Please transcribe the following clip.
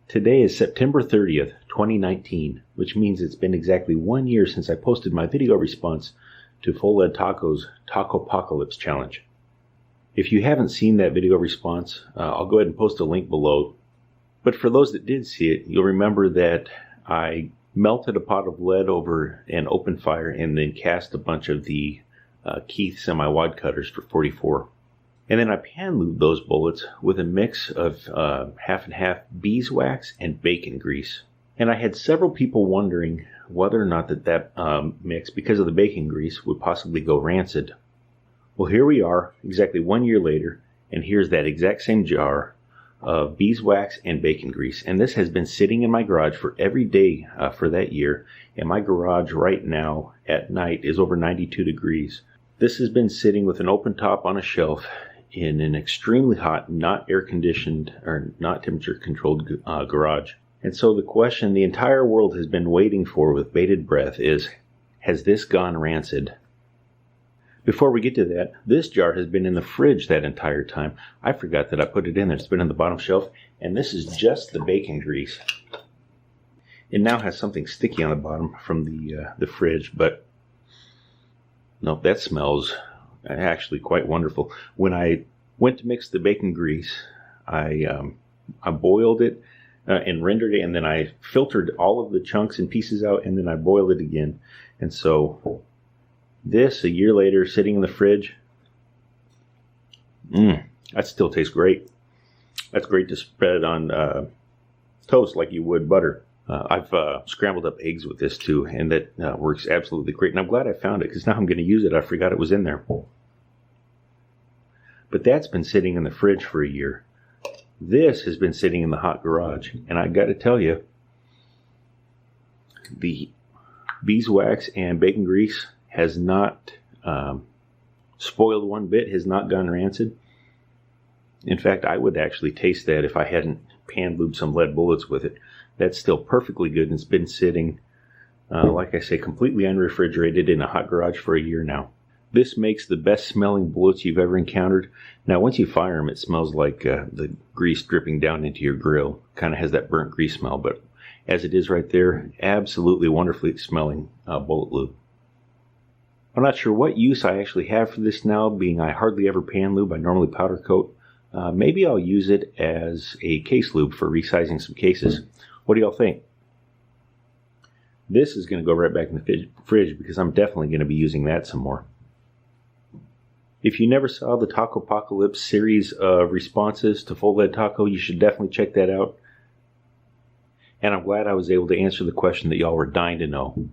Today is September 30th, 2019, which means it's been exactly 1 year since I posted my video response to Full Lead Taco's Taco-Pocalypse Challenge. If you haven't seen that video response, I'll go ahead and post a link below. But for those that did see it, you'll remember that I melted a pot of lead over an open fire and then cast a bunch of the Keith semi-wide cutters for 44. And then I pan lubed those bullets with a mix of half and half beeswax and bacon grease. And I had several people wondering whether or not that mix, because of the bacon grease, would possibly go rancid. Well, here we are, exactly 1 year later, and here's that exact same jar of beeswax and bacon grease. And this has been sitting in my garage for every day for that year. And my garage right now at night is over 92 degrees. This has been sitting with an open top on a shelf in an extremely hot, not air-conditioned or not temperature-controlled garage. And so the question the entire world has been waiting for with bated breath is, has this gone rancid? Before we get to that, this jar has been in the fridge that entire time. I forgot that I put it in there. It's been on the bottom shelf, and this is just the bacon grease. It now has something sticky on the bottom from the fridge, but no, that smells actually quite wonderful. When I went to mix the bacon grease, I boiled it and rendered it, and then I filtered all of the chunks and pieces out, and then I boiled it again. And so this, a year later, sitting in the fridge, that still tastes great. That's great to spread on toast like you would butter. I've scrambled up eggs with this too, and that works absolutely great. And I'm glad I found it, because now I'm going to use it. I forgot it was in there. But that's been sitting in the fridge for a year. This has been sitting in the hot garage. And I got to tell you, the beeswax and bacon grease has not spoiled one bit, has not gone rancid. In fact, I would actually taste that if I hadn't pan lubed some lead bullets with it. That's still perfectly good, and it's been sitting, like I say, completely unrefrigerated in a hot garage for a year now. This makes the best smelling bullets you've ever encountered. Now, once you fire them, it smells like the grease dripping down into your grill. Kind of has that burnt grease smell, but as it is right there, absolutely wonderfully smelling bullet lube. I'm not sure what use I actually have for this now, being I hardly ever pan lube. I normally powder coat. Maybe I'll use it as a case lube for resizing some cases. What do y'all think? This is going to go right back in the fridge because I'm definitely going to be using that some more. If you never saw the Taco-Pocalypse series of responses to Full Lead Taco, you should definitely check that out. And I'm glad I was able to answer the question that y'all were dying to know.